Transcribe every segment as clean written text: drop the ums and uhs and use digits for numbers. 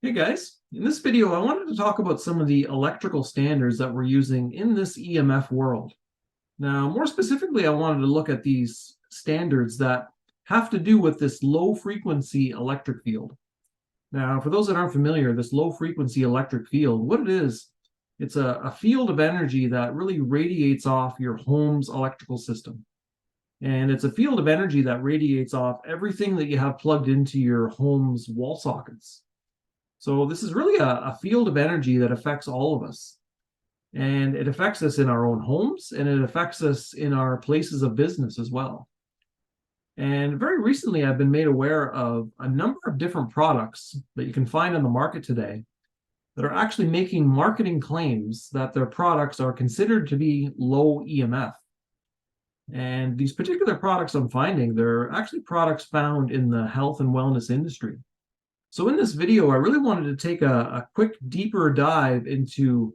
Hey guys, in this video I wanted to talk about some of the electrical standards that we're using in this EMF world. Now, more specifically, I wanted to look at these standards that have to do with this low frequency electric field. Now, for those that aren't familiar, this low frequency electric field, what it is, it's a field of energy that really radiates off your home's electrical system. And it's a field of energy that radiates off everything that you have plugged into your home's wall sockets. So this is really a field of energy that affects all of us. And it affects us in our own homes, and it affects us in our places of business as well. And very recently, I've been made aware of a number of different products that you can find on the market today that are actually making marketing claims that their products are considered to be low EMF. And these particular products I'm finding, they're actually products found in the health and wellness industry. So in this video, I really wanted to take a quick deeper dive into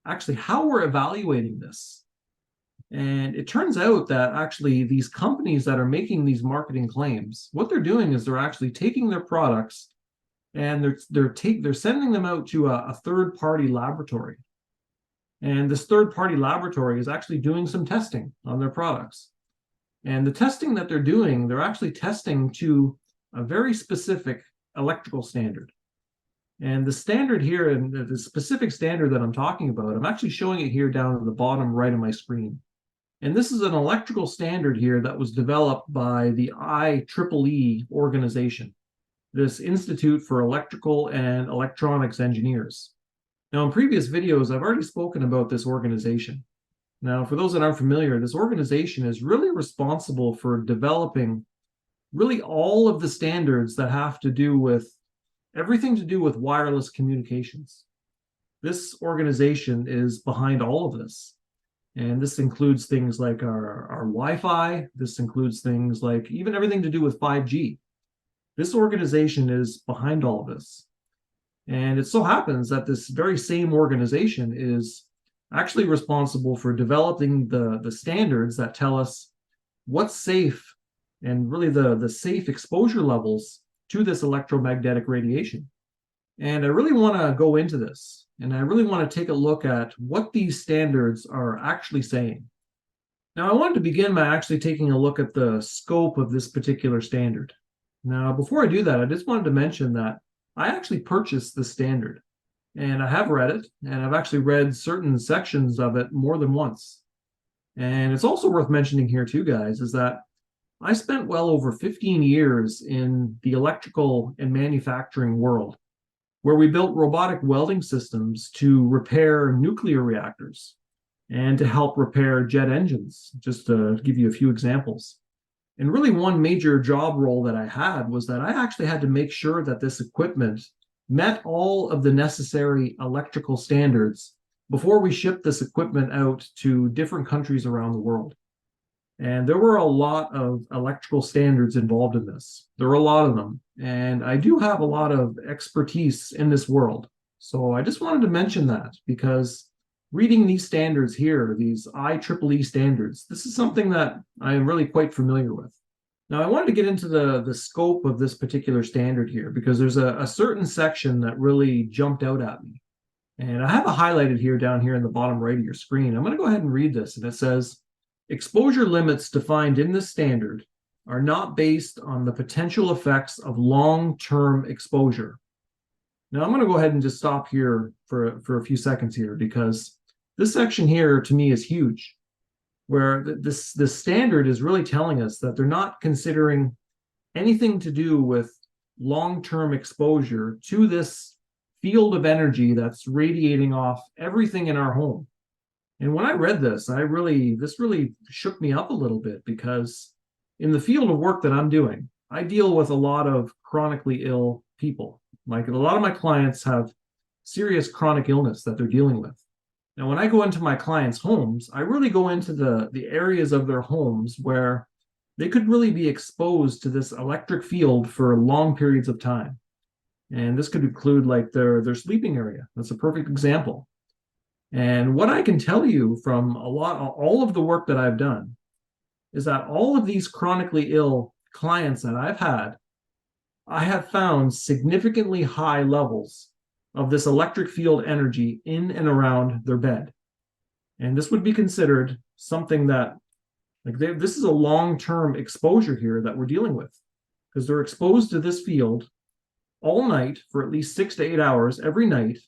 actually how we're evaluating this. And it turns out that actually these companies that are making these marketing claims, what they're doing is they're actually taking their products and they're sending them out to a third-party laboratory. And this third-party laboratory is actually doing some testing on their products. And the testing that they're doing, they're actually testing to a very specific electrical standard. And the standard here, and the specific standard that I'm talking about, I'm actually showing it here down at the bottom right of my screen. And this is an electrical standard here that was developed by the IEEE organization, this Institute for Electrical and Electronics Engineers. Now, in previous videos, I've already spoken about this organization. Now, for those that aren't familiar, this organization is really responsible for developing really all of the standards that have to do with everything to do with wireless communications. This organization is behind all of this. And this includes things like our Wi-Fi. This includes things like even everything to do with 5G. This organization is behind all of this. And it so happens that this very same organization is actually responsible for developing the standards that tell us what's safe and really the safe exposure levels to this electromagnetic radiation. And I really want to go into this, and I really want to take a look at what these standards are actually saying. Now, I wanted to begin by actually taking a look at the scope of this particular standard. Now, before I do that, I just wanted to mention that I actually purchased the standard, and I have read it, and I've actually read certain sections of it more than once. And it's also worth mentioning here too, guys, is that I spent well over 15 years in the electrical and manufacturing world, where we built robotic welding systems to repair nuclear reactors and to help repair jet engines, just to give you a few examples. And really one major job role that I had was that I actually had to make sure that this equipment met all of the necessary electrical standards before we shipped this equipment out to different countries around the world. And there were a lot of electrical standards involved in this. There were a lot of them. And I do have a lot of expertise in this world. So I just wanted to mention that because reading these standards here, these IEEE standards, this is something that I am really quite familiar with. Now, I wanted to get into the scope of this particular standard here because there's a certain section that really jumped out at me. And I have it highlighted here down here in the bottom right of your screen. I'm going to go ahead and read this. And it says, exposure limits defined in this standard are not based on the potential effects of long-term exposure. Now, I'm going to go ahead and just stop here for a few seconds here because this section here to me is huge, where this standard is really telling us that they're not considering anything to do with long-term exposure to this field of energy that's radiating off everything in our home. And when I read this, this really shook me up a little bit because in the field of work that I'm doing, I deal with a lot of chronically ill people. Like a lot of my clients have serious chronic illness that they're dealing with. Now, when I go into my clients' homes, I really go into the areas of their homes where they could really be exposed to this electric field for long periods of time. And this could include like their sleeping area. That's a perfect example. And what I can tell you from all of the work that I've done is that all of these chronically ill clients that I've had, I have found significantly high levels of this electric field energy in and around their bed. And this would be considered something that, this is a long-term exposure here that we're dealing with, because they're exposed to this field all night for at least 6 to 8 hours every night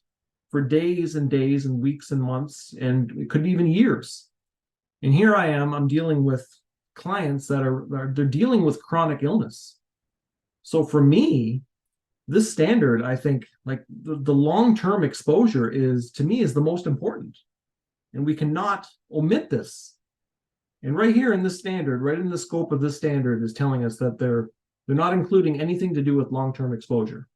for days and days and weeks and months, and it could be even years. And here I am, I'm dealing with clients that they're dealing with chronic illness. So for me, this standard, I think, like the long-term exposure to me, is the most important. And we cannot omit this. And right here in this standard, right in the scope of this standard, is telling us that they're not including anything to do with long-term exposure.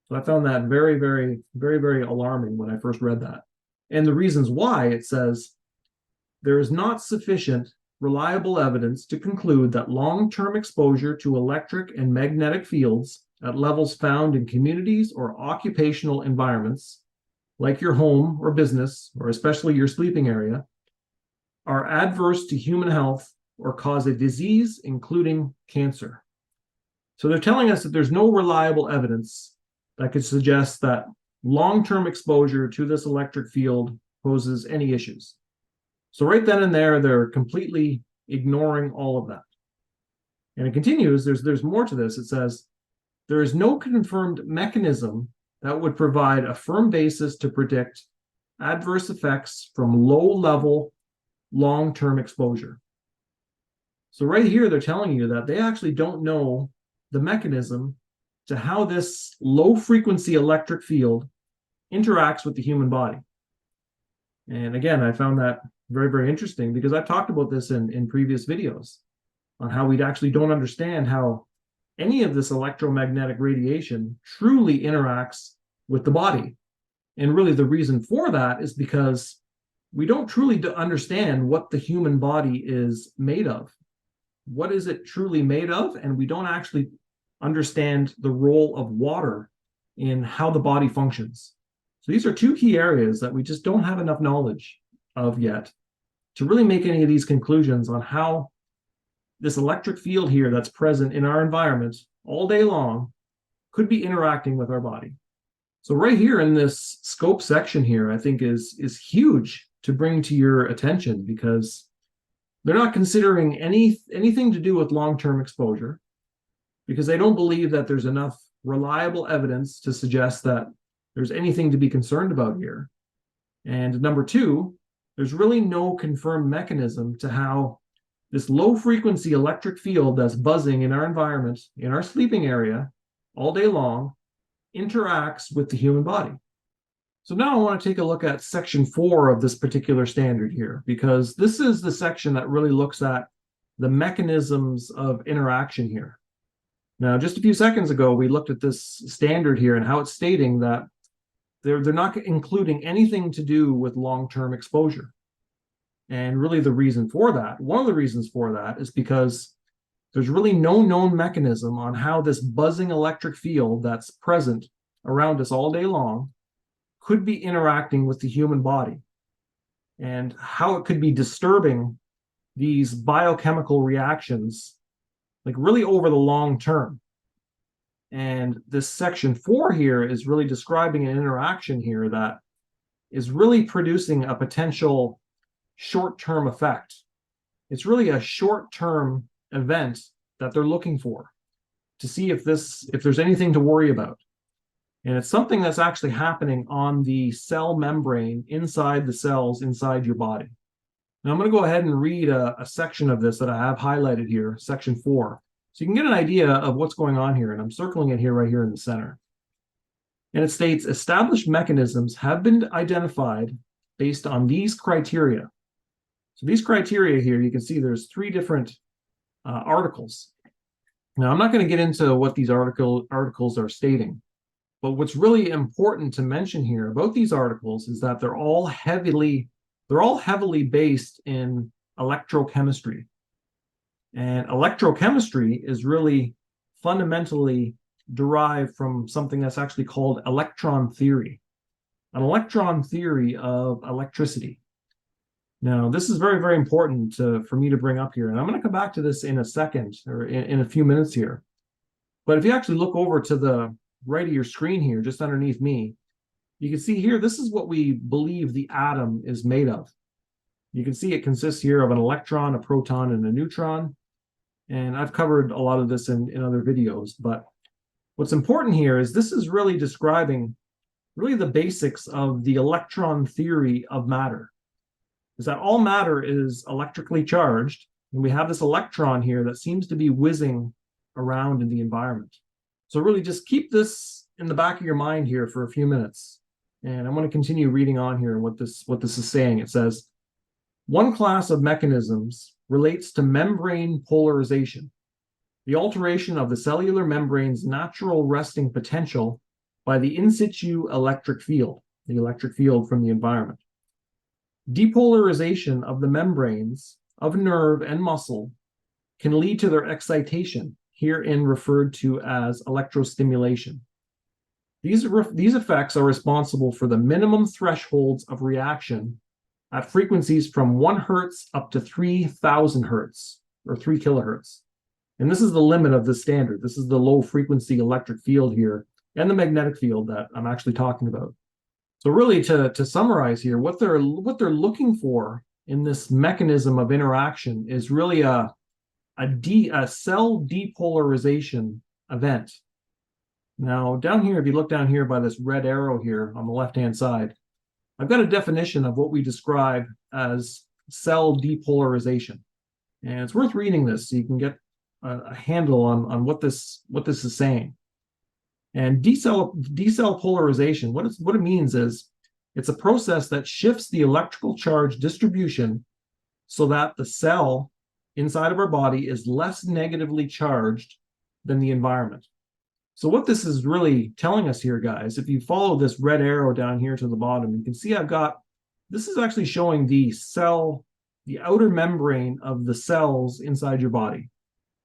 So I found that very, very, very, very alarming when I first read that. And the reasons why, it says, there is not sufficient reliable evidence to conclude that long-term exposure to electric and magnetic fields at levels found in communities or occupational environments, like your home or business, or especially your sleeping area, are adverse to human health or cause a disease, including cancer. So they're telling us that there's no reliable evidence that could suggest that long-term exposure to this electric field poses any issues. So right then and there, they're completely ignoring all of that. And it continues, there's more to this. It says, there is no confirmed mechanism that would provide a firm basis to predict adverse effects from low-level long-term exposure. So right here, they're telling you that they actually don't know the mechanism to how this low-frequency electric field interacts with the human body. And again, I found that very, very interesting, because I've talked about this in previous videos on how we actually don't understand how any of this electromagnetic radiation truly interacts with the body. And really the reason for that is because we don't truly understand what the human body is made of. What is it truly made of? And we don't actually understand the role of water in how the body functions. So these are two key areas that we just don't have enough knowledge of yet to really make any of these conclusions on how this electric field here that's present in our environment all day long could be interacting with our body. So right here in this scope section here, I think is huge to bring to your attention, because they're not considering anything to do with long-term exposure, because they don't believe that there's enough reliable evidence to suggest that there's anything to be concerned about here. And number two, there's really no confirmed mechanism to how this low-frequency electric field that's buzzing in our environment, in our sleeping area, all day long, interacts with the human body. So now I want to take a look at section 4 of this particular standard here, because this is the section that really looks at the mechanisms of interaction here. Now, just a few seconds ago, we looked at this standard here and how it's stating that they're not including anything to do with long-term exposure. And really the reason for that, one of the reasons for that, is because there's really no known mechanism on how this buzzing electric field that's present around us all day long could be interacting with the human body, and how it could be disturbing these biochemical reactions, like really over the long term. And this section 4 here is really describing an interaction here that is really producing a potential short-term effect. It's really a short-term event that they're looking for to see if there's anything to worry about. And it's something that's actually happening on the cell membrane inside the cells inside your body. Now I'm going to go ahead and read a section of this that I have highlighted here, section 4. So you can get an idea of what's going on here, and I'm circling it here right here in the center. And it states, established mechanisms have been identified based on these criteria. So these criteria here, you can see there's 3 different articles. Now, I'm not going to get into what these articles are stating, but what's really important to mention here about these articles is that they're all heavily based in electrochemistry. And electrochemistry is really fundamentally derived from something that's actually called electron theory, an electron theory of electricity. Now, this is very, very important for me to bring up here, and I'm going to come back to this in a second, or in a few minutes here. But if you actually look over to the right of your screen here, just underneath me, you can see here, this is what we believe the atom is made of. You can see it consists here of an electron, a proton, and a neutron. And I've covered a lot of this in other videos, but what's important here is this is really describing really the basics of the electron theory of matter. Is that all matter is electrically charged, and we have this electron here that seems to be whizzing around in the environment. So really just keep this in the back of your mind here for a few minutes. And I'm going to continue reading on here what this is saying. It says, one class of mechanisms relates to membrane polarization, the alteration of the cellular membrane's natural resting potential by the in situ electric field, the electric field from the environment. Depolarization of the membranes of nerve and muscle can lead to their excitation, herein referred to as electrostimulation. These effects are responsible for the minimum thresholds of reaction at frequencies from 1 hertz up to 3,000 hertz, or 3 kilohertz. And this is the limit of the standard. This is the low frequency electric field here, and the magnetic field that I'm actually talking about. So really, to summarize here, what they're looking for in this mechanism of interaction is really a cell depolarization event. Now, down here, if you look down here by this red arrow here on the left-hand side, I've got a definition of what we describe as cell depolarization. And it's worth reading this so you can get a handle on what this is saying. And decell polarization, what it means is it's a process that shifts the electrical charge distribution so that the cell inside of our body is less negatively charged than the environment. So what this is really telling us here, guys, if you follow this red arrow down here to the bottom, you can see this is actually showing the outer membrane of the cells inside your body.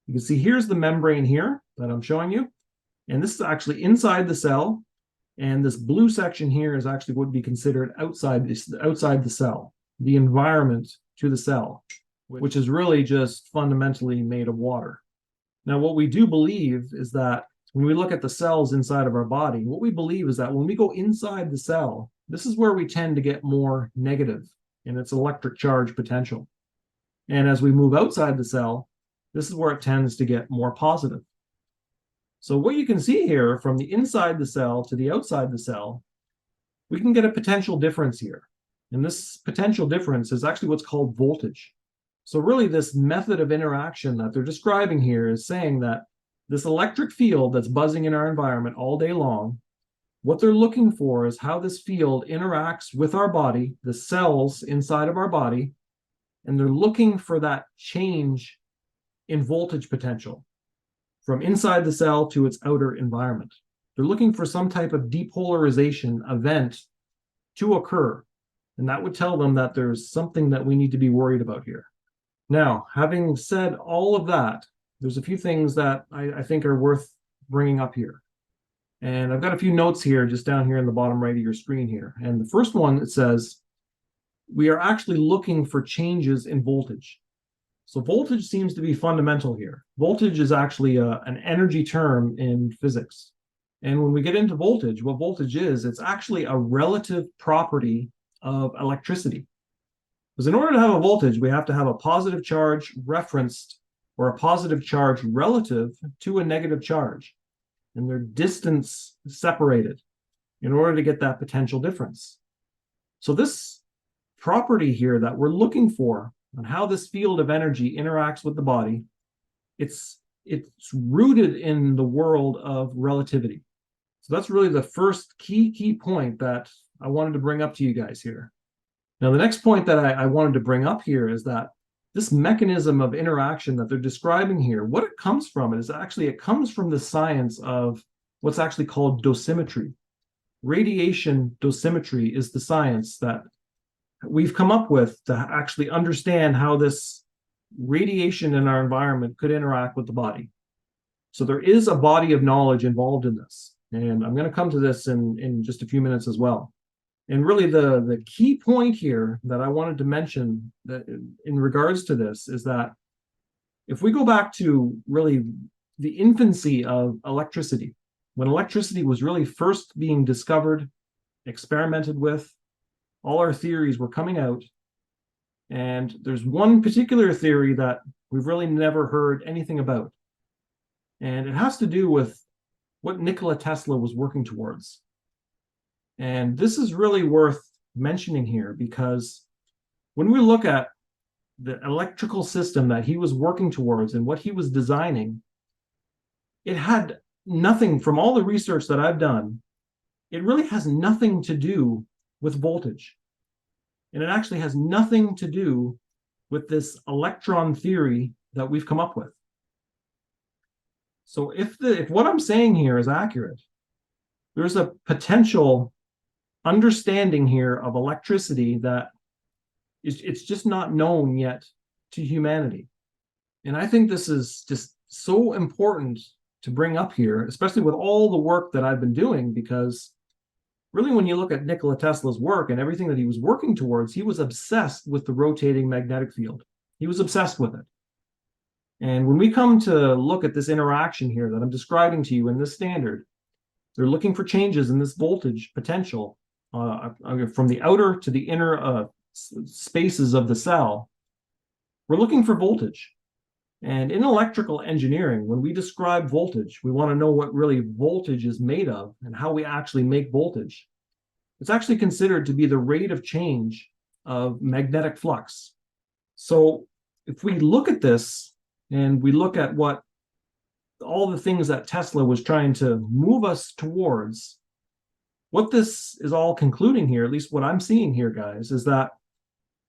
You can see here's the membrane here that I'm showing you. And this is actually inside the cell. And this blue section here is actually what would be considered outside the cell, the environment to the cell, which is really just fundamentally made of water. Now, what we do believe is that when we look at the cells inside of our body, what we believe is that when we go inside the cell, this is where we tend to get more negative in its electric charge potential. And as we move outside the cell, this is where it tends to get more positive. So what you can see here from the inside the cell to the outside the cell, we can get a potential difference here. And this potential difference is actually what's called voltage. So really this method of interaction that they're describing here is saying that this electric field that's buzzing in our environment all day long, what they're looking for is how this field interacts with our body, the cells inside of our body, and they're looking for that change in voltage potential from inside the cell to its outer environment. They're looking for some type of depolarization event to occur, and that would tell them that there's something that we need to be worried about here. Now, having said all of that, there's a few things that I think are worth bringing up here. And I've got a few notes here, just down here in the bottom right of your screen here. And the first one, it says, we are actually looking for changes in voltage. So voltage seems to be fundamental here. Voltage is actually an energy term in physics. And when we get into voltage, what voltage is, it's actually a relative property of electricity. Because in order to have a voltage, we have to have a positive charge referenced or a positive charge relative to a negative charge. And they're distance separated in order to get that potential difference. So this property here that we're looking for on how this field of energy interacts with the body, it's rooted in the world of relativity. So that's really the first key point that I wanted to bring up to you guys here. Now, the next point that I wanted to bring up here is that this mechanism of interaction that they're describing here, what it comes from is actually, it comes from the science of what's actually called dosimetry. Radiation dosimetry is the science that we've come up with to actually understand how this radiation in our environment could interact with the body. So there is a body of knowledge involved in this. And I'm going to come to this in just a few minutes as well. And really the key point here that I wanted to mention that in regards to this is that if we go back to really the infancy of electricity, when electricity was really first being discovered, experimented with, all our theories were coming out. And there's one particular theory that we've really never heard anything about. And it has to do with what Nikola Tesla was working towards. And this is really worth mentioning here, because when we look at the electrical system that he was working towards and what he was designing, it had nothing, from all the research that I've done, it really has nothing to do with voltage. And it actually has nothing to do with this electron theory that we've come up with. So if what I'm saying here is accurate, there's a potential understanding here of electricity that it's just not known yet to humanity. And I think this is just so important to bring up here, especially with all the work that I've been doing, because really, when you look at Nikola Tesla's work and everything that he was working towards, he was obsessed with the rotating magnetic field. He was obsessed with it. And when we come to look at this interaction here that I'm describing to you in this standard, they're looking for changes in this voltage potential from the outer to the inner spaces of the cell. We're looking for voltage. And in electrical engineering, when we describe voltage, we want to know what really voltage is made of and how we actually make voltage. It's actually considered to be the rate of change of magnetic flux. So if we look at this and we look at what all the things that Tesla was trying to move us towards, what this is all concluding here, at least what I'm seeing here, guys, is that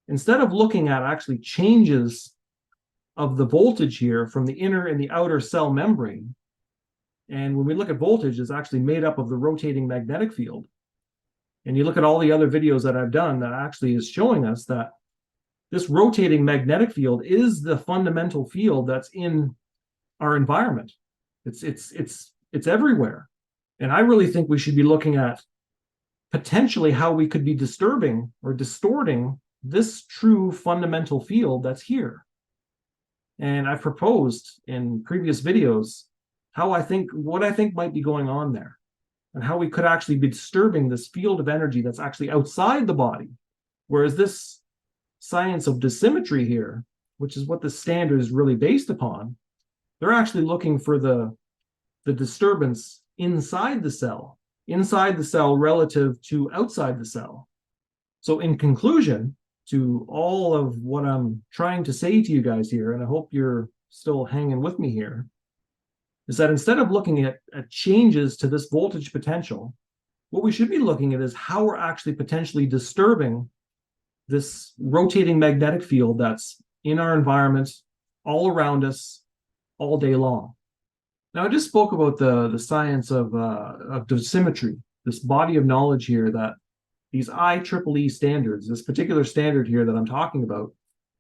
instead of looking at actually changes of the voltage here from the inner and the outer cell membrane, and when we look at voltage, it's actually made up of the rotating magnetic field. And you look at all the other videos that I've done that actually is showing us that this rotating magnetic field is the fundamental field that's in our environment. It's everywhere. And I really think we should be looking at potentially how we could be disturbing or distorting this true fundamental field that's here. And I've proposed in previous videos what I think might be going on there, and how we could actually be disturbing this field of energy that's actually outside the body. Whereas this science of dissymmetry here, which is what the standard is really based upon, they're actually looking for the disturbance inside the cell relative to outside the cell. So in conclusion, to all of what I'm trying to say to you guys here, and I hope you're still hanging with me here, is that instead of looking at changes to this voltage potential, what we should be looking at is how we're actually potentially disturbing this rotating magnetic field that's in our environment, all around us, all day long. Now, I just spoke about the science of dissymmetry, this body of knowledge here, that these IEEE standards, this particular standard here that I'm talking about,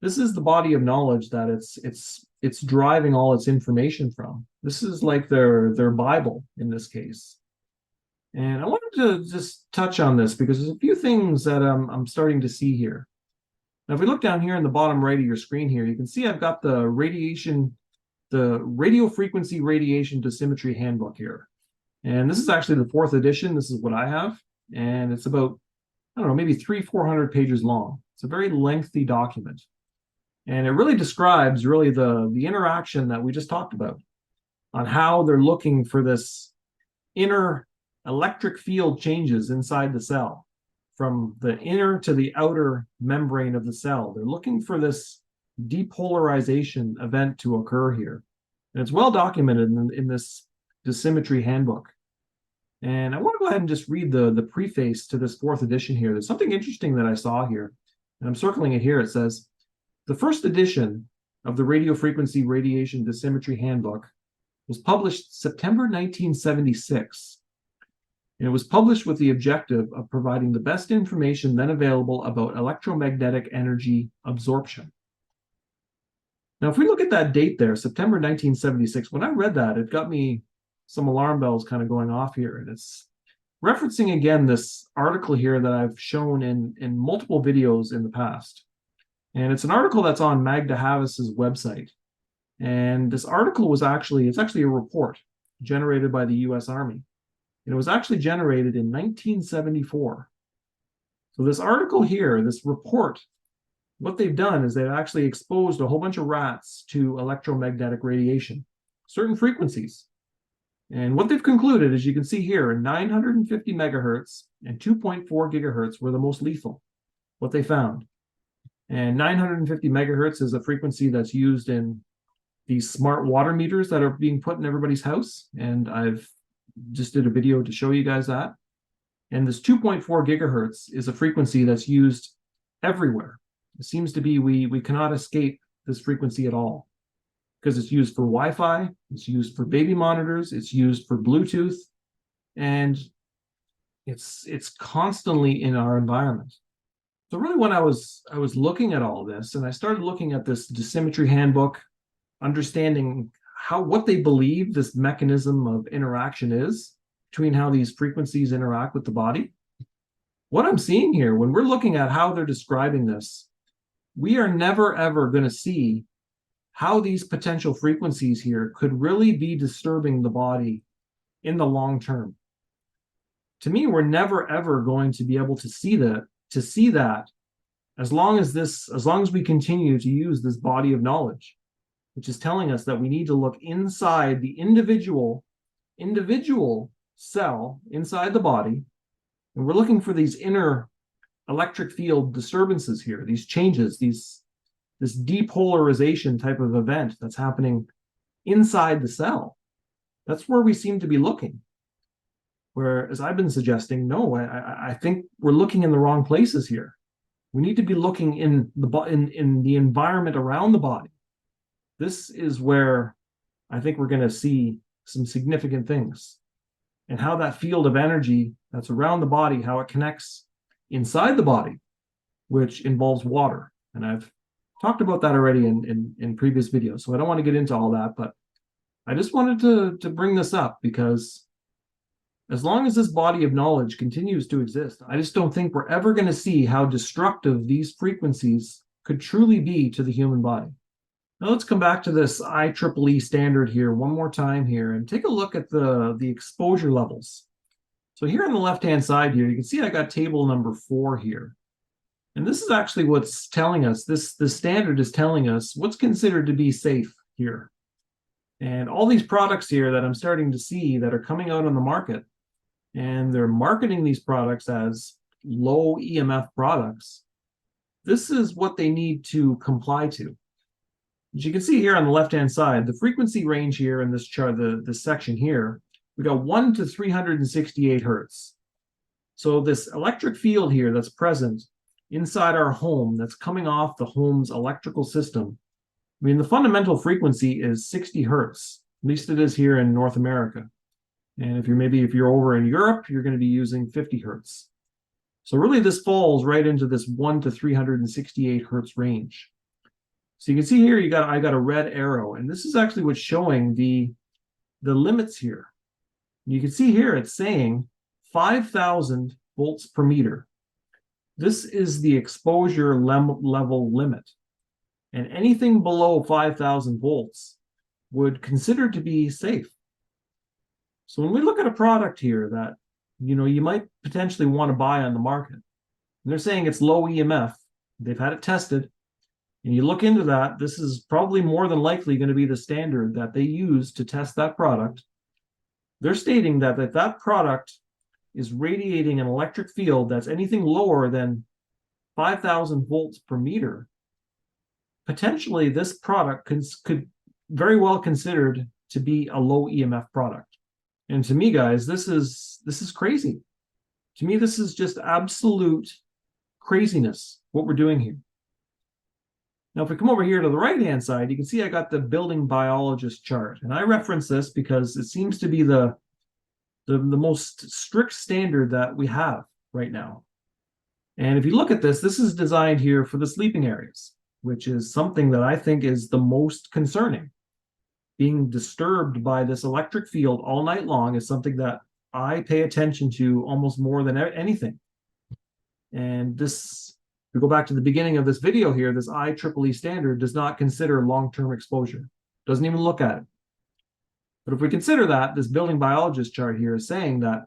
this is the body of knowledge that it's driving all its information from. This is like their Bible in this case. And I wanted to just touch on this because there's a few things that I'm starting to see here. Now, if we look down here in the bottom right of your screen here, you can see I've got the radio frequency radiation dissymmetry handbook here. And this is actually the 4th edition. This is what I have. And it's about, I don't know, maybe 300-400 pages long. It's a very lengthy document. And it really describes the interaction that we just talked about on how they're looking for this inner electric field changes inside the cell, from the inner to the outer membrane of the cell. They're looking for this depolarization event to occur here. And it's well documented in this dissymmetry handbook. And I want to go ahead and just read the preface to this 4th edition here. There's something interesting that I saw here, and I'm circling it here. It says, the 1st edition of the Radio Frequency Radiation Dissymmetry Handbook was published September 1976. And it was published with the objective of providing the best information then available about electromagnetic energy absorption. Now, if we look at that date there, September 1976, when I read that, it got me some alarm bells kind of going off here. And it's referencing again this article here that I've shown in multiple videos in the past. And it's an article that's on Magda Havis's website. And this article was it's actually a report generated by the US Army. And it was actually generated in 1974. So this article here, this report, what they've done is they've actually exposed a whole bunch of rats to electromagnetic radiation, certain frequencies. And what they've concluded, as you can see here, 950 megahertz and 2.4 gigahertz were the most lethal, what they found. And 950 megahertz is a frequency that's used in these smart water meters that are being put in everybody's house. And I've just did a video to show you guys that. And this 2.4 gigahertz is a frequency that's used everywhere. It seems to be we cannot escape this frequency at all, because it's used for Wi-Fi, it's used for baby monitors, it's used for Bluetooth, and it's constantly in our environment. So really, when I was looking at all this, and I started looking at this dosimetry handbook, understanding what they believe this mechanism of interaction is between how these frequencies interact with the body. What I'm seeing here, when we're looking at how they're describing this, we are never ever going to see how these potential frequencies here could really be disturbing the body in the long term. To me, we're never ever going to be able to see that as long as we continue to use this body of knowledge, which is telling us that we need to look inside the individual cell inside the body, and we're looking for these inner electric field disturbances here, these changes, this depolarization type of event that's happening inside the cell. That's where we seem to be looking. Whereas I've been suggesting, no, I think we're looking in the wrong places here. We need to be looking in the environment around the body. This is where I think we're going to see some significant things, and how that field of energy that's around the body, how it connects inside the body, which involves water. And I've talked about that already in previous videos, so I don't want to get into all that, but I just wanted to bring this up because as long as this body of knowledge continues to exist, I just don't think we're ever going to see how destructive these frequencies could truly be to the human body. Now let's come back to this IEEE standard here one more time here and take a look at the exposure levels. So here on the left-hand side here, you can see I got table number 4 here. And this is actually what's telling us, this standard is telling us what's considered to be safe here. And all these products here that I'm starting to see that are coming out on the market, and they're marketing these products as low EMF products, this is what they need to comply to. As you can see here on the left-hand side, the frequency range here in this chart, this section here, we got 1 to 368 hertz. So this electric field here that's present inside our home, that's coming off the home's electrical system, I mean, the fundamental frequency is 60 hertz. At least it is here in North America. And if you're over in Europe, you're going to be using 50 hertz. So really this falls right into this 1 to 368 hertz range. So you can see here, I got a red arrow, and this is actually what's showing the limits here. You can see here it's saying 5,000 volts per meter. This is the exposure level limit. And anything below 5,000 volts would consider to be safe. So when we look at a product here that you might potentially want to buy on the market, and they're saying it's low EMF, they've had it tested, and you look into that, this is probably more than likely going to be the standard that they use to test that product. They're stating that if that product is radiating an electric field that's anything lower than 5,000 volts per meter, potentially this product could very well considered to be a low EMF product. And to me, guys, this is crazy. To me, this is just absolute craziness, what we're doing here. Now, if we come over here to the right-hand side, you can see I got the building biologist chart. And I reference this because it seems to be the most strict standard that we have right now. And if you look at this is designed here for the sleeping areas, which is something that I think is the most concerning. Being disturbed by this electric field all night long is something that I pay attention to almost more than anything. And this, we go back to the beginning of this video here, this IEEE standard does not consider long-term exposure, Doesn't even look at it. But if we consider that, this building biologist chart here is saying that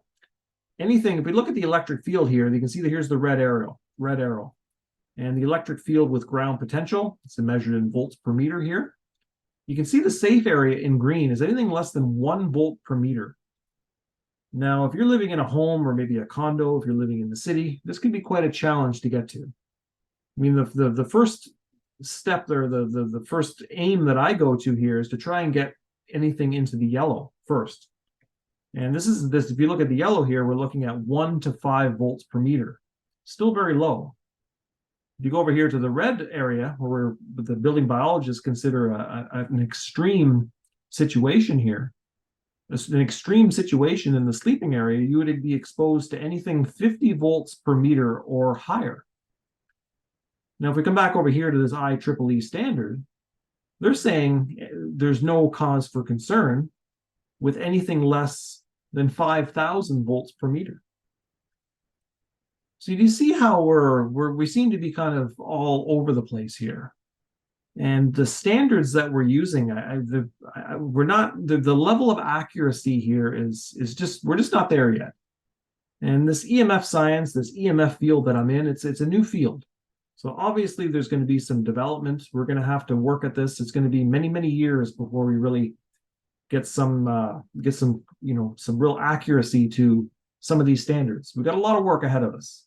anything, if we look at the electric field here, you can see that here's the red arrow. And the electric field with ground potential, it's measured in volts per meter here. You can see the safe area in green is anything less than 1 volt per meter. Now, if you're living in a home or maybe a condo, if you're living in the city, this can be quite a challenge to get to. I mean, the first step there, the first aim that I go to here is to try and get anything into the yellow first. And this, if you look at the yellow here, we're looking at 1 to 5 volts per meter. Still very low. If you go over here to the red area, where the building biologists consider an extreme situation here, an extreme situation in the sleeping area, you would be exposed to anything 50 volts per meter or higher. Now, if we come back over here to this IEEE standard, they're saying there's no cause for concern with anything less than 5,000 volts per meter. So do you see how we seem to be kind of all over the place here? And the standards that we're using, we're not, the level of accuracy here is just, we're just not there yet. And this EMF science, this EMF field that I'm in, it's a new field. So obviously there's going to be some development. We're going to have to work at this. It's going to be many, many years before we really get some real accuracy to some of these standards. We've got a lot of work ahead of us.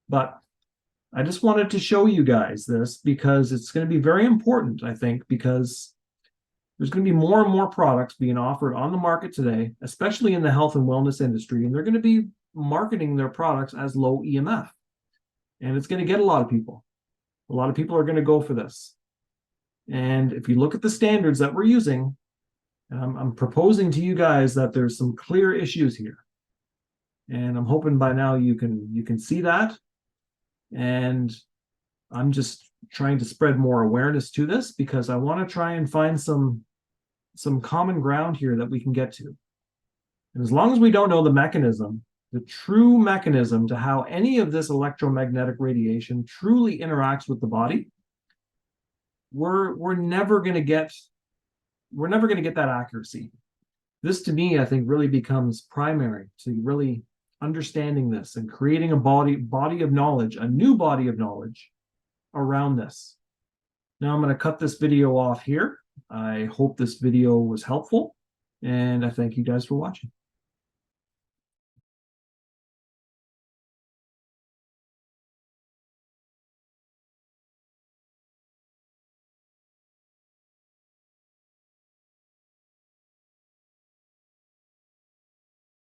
But I just wanted to show you guys this because it's going to be very important, I think, because there's going to be more and more products being offered on the market today, especially in the health and wellness industry, and they're going to be marketing their products as low EMF. And it's going to get a lot of people. A lot of people are going to go for this. And if you look at the standards that we're using, and I'm proposing to you guys that there's some clear issues here. And I'm hoping by now you can see that. And I'm just trying to spread more awareness to this because I want to try and find some common ground here that we can get to. And as long as we don't know the mechanism, the true mechanism to how any of this electromagnetic radiation truly interacts with the body, we're never going to get that accuracy. This, to me, I think, really becomes primary to really understanding this and creating a body of knowledge, a new body of knowledge around this. Now I'm going to cut this video off here. I hope this video was helpful, and I thank you guys for watching.